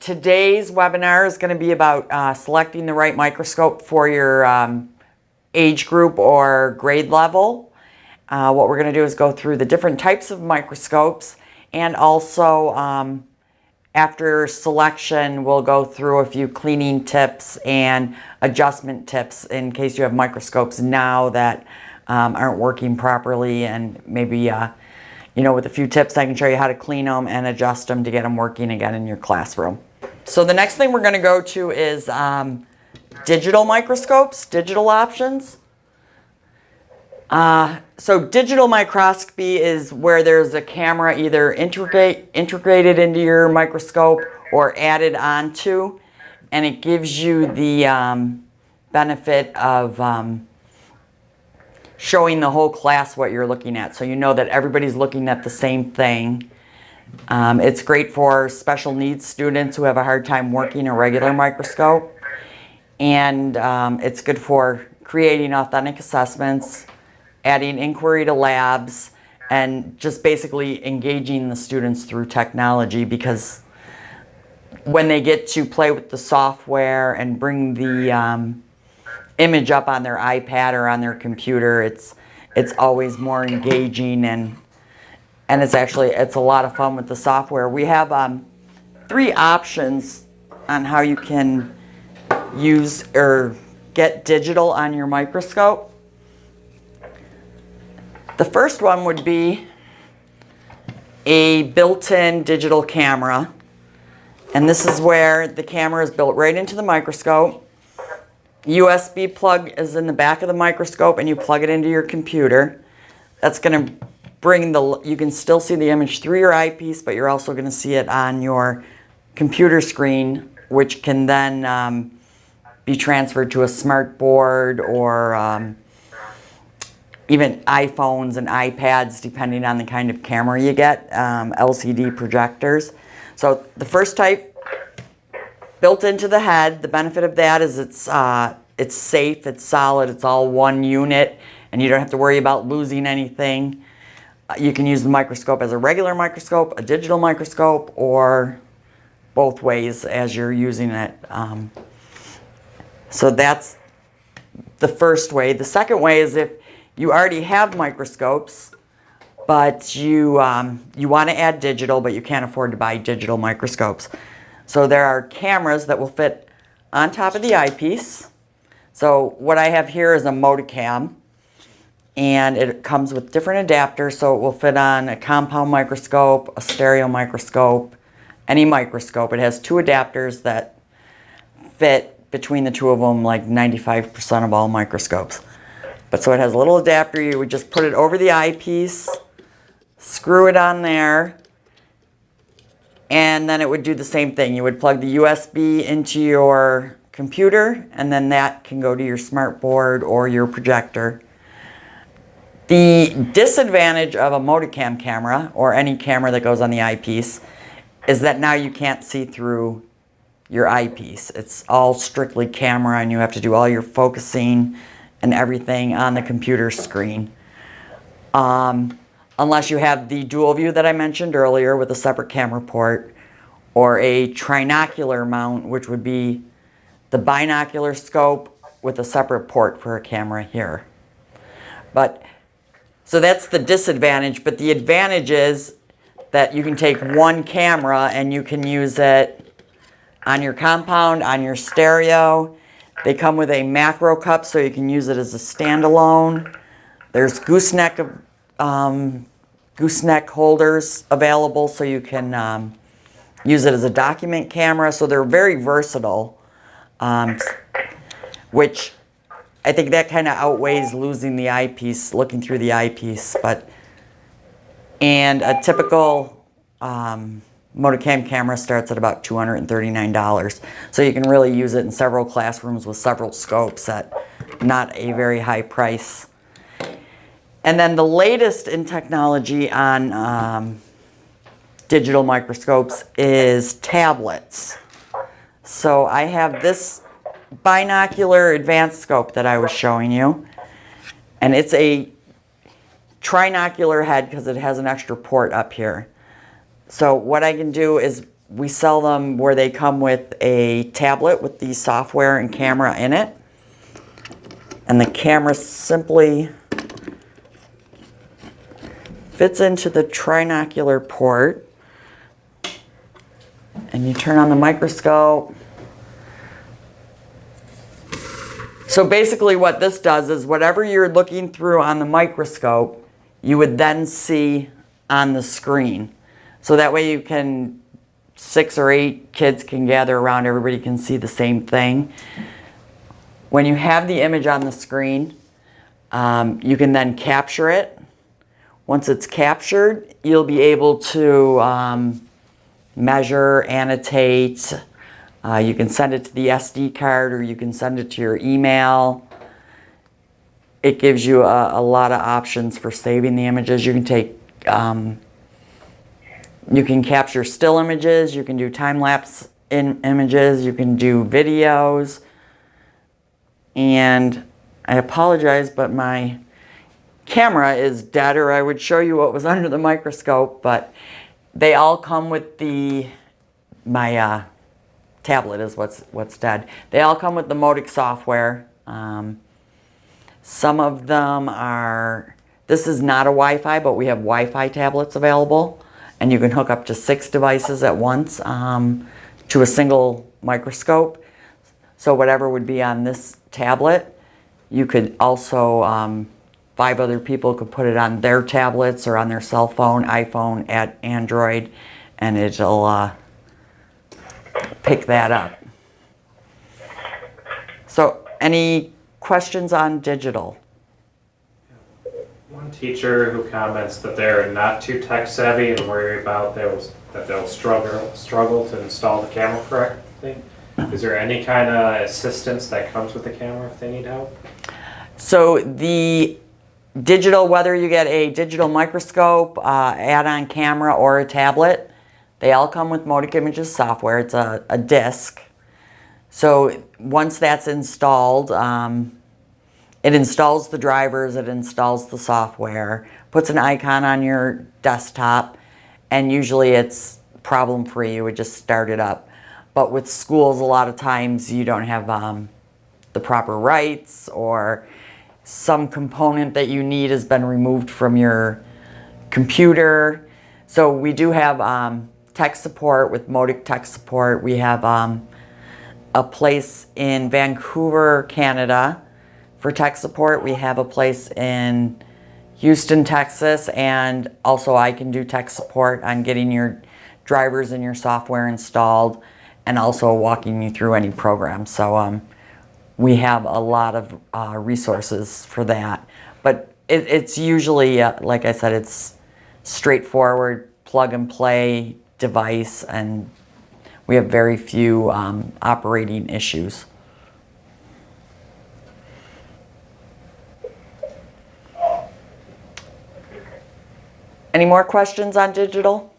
Today's webinar is going to be about selecting the right microscope for your age group or grade level. What we're going to do is go through the different types of microscopes, and also after selection we'll go through a few cleaning tips and adjustment tips in case you have microscopes now that aren't working properly, and maybe with a few tips I can show you how to clean them and adjust them to get them working again in your classroom. So the next thing we're going to go to is digital microscopes, digital options. So digital microscopy is where there's a camera either integrated into your microscope or added onto, and it gives you the benefit of showing the whole class what you're looking at, so you know that everybody's looking at the same thing. It's great for special needs students who have a hard time working a regular microscope, and it's good for creating authentic assessments, adding inquiry to labs, and just basically engaging the students through technology, because when they get to play with the software and bring the image up on their iPad or on their computer, it's always more engaging, and it's a lot of fun with the software. We have 3 options on how you can use or get digital on your microscope. The first one would be a built-in digital camera, and this is where the camera is built right into the microscope. USB plug is in the back of the microscope, and you plug it into your computer. That's going to bring you can still see the image through your eyepiece, but you're also going to see it on your computer screen, which can then be transferred to a smart board or even iPhones and iPads, depending on the kind of camera you get, LCD projectors. So the first type, built into the head. The benefit of that is it's safe, it's solid, it's all one unit, and you don't have to worry about losing anything. You can use the microscope as a regular microscope, a digital microscope, or both ways as you're using it. So that's the first way. The second way is if you already have microscopes, but you want to add digital, but you can't afford to buy digital microscopes. So there are cameras that will fit on top of the eyepiece. So what I have here is a Modicam, and it comes with different adapters, so it will fit on a compound microscope, a stereo microscope, any microscope. It has 2 adapters that fit between the 2 of them like 95% of all microscopes. But so it has a little adapter. You would just put it over the eyepiece, screw it on there, and then it would do the same thing. You would plug the USB into your computer, and then that can go to your smart board or your projector. The disadvantage of a Modicam camera, or any camera that goes on the eyepiece, is that now you can't see through your eyepiece. It's all strictly camera, and you have to do all your focusing and everything on the computer screen. Unless you have the dual view that I mentioned earlier with a separate camera port, or a trinocular mount, which would be the binocular scope with a separate port for a camera here. So that's the disadvantage, but the advantage is that you can take one camera and you can use it on your compound, on your stereo. They come with a macro cup, so you can use it as a standalone. There's gooseneck holders available, so you can use it as a document camera. So they're very versatile, which I think that kind of outweighs losing the eyepiece, looking through the eyepiece. And a typical Modicam camera starts at about $239. So you can really use it in several classrooms with several scopes at not a very high price. And then the latest in technology on digital microscopes is tablets. So I have this binocular advanced scope that I was showing you, and it's a trinocular head because it has an extra port up here. So what I can do is we sell them where they come with a tablet with the software and camera in it. And the camera simply fits into the trinocular port. And you turn on the microscope. So basically what this does is whatever you're looking through on the microscope, you would then see on the screen. So that way you can, 6 or 8 kids can gather around, everybody can see the same thing. When you have the image on the screen, you can then capture it. Once it's captured, you'll be able to measure, annotate. You can send it to the SD card or you can send it to your email. It gives you a lot of options for saving the images. You can take, you can capture still images, you can do time-lapse images, you can do videos. And I apologize, but my camera is dead, or I would show you what was under the microscope, but they all come with my tablet is what's dead. They all come with the Modic software. Some of them are, this is not a Wi-Fi, but we have Wi-Fi tablets available, and you can hook up to 6 devices at once to a single microscope. So whatever would be on this tablet, you could also, 5 other people could put it on their tablets or on their cell phone, iPhone, Android, and it'll pick that up. So any questions on digital? One teacher who comments that they're not too tech savvy and worry about that they'll struggle to install the camera correctly. Is there any kind of assistance that comes with the camera if they need help? So the digital, whether you get a digital microscope, add-on camera, or a tablet, they all come with Modic Images software. It's a disc. So once that's installed, it installs the drivers, it installs the software, puts an icon on your desktop, and usually it's problem-free. You would just start it up. But with schools, a lot of times you don't have the proper rights, or some component that you need has been removed from your computer. So we do have tech support with Modic Tech Support. We have a place in Vancouver, Canada for tech support. We have a place in Houston, Texas, and also I can do tech support on getting your drivers and your software installed, and also walking you through any program. So we have a lot of resources for that. But it's usually, like I said, it's straightforward, plug and play device, and we have very few operating issues. Any more questions on digital?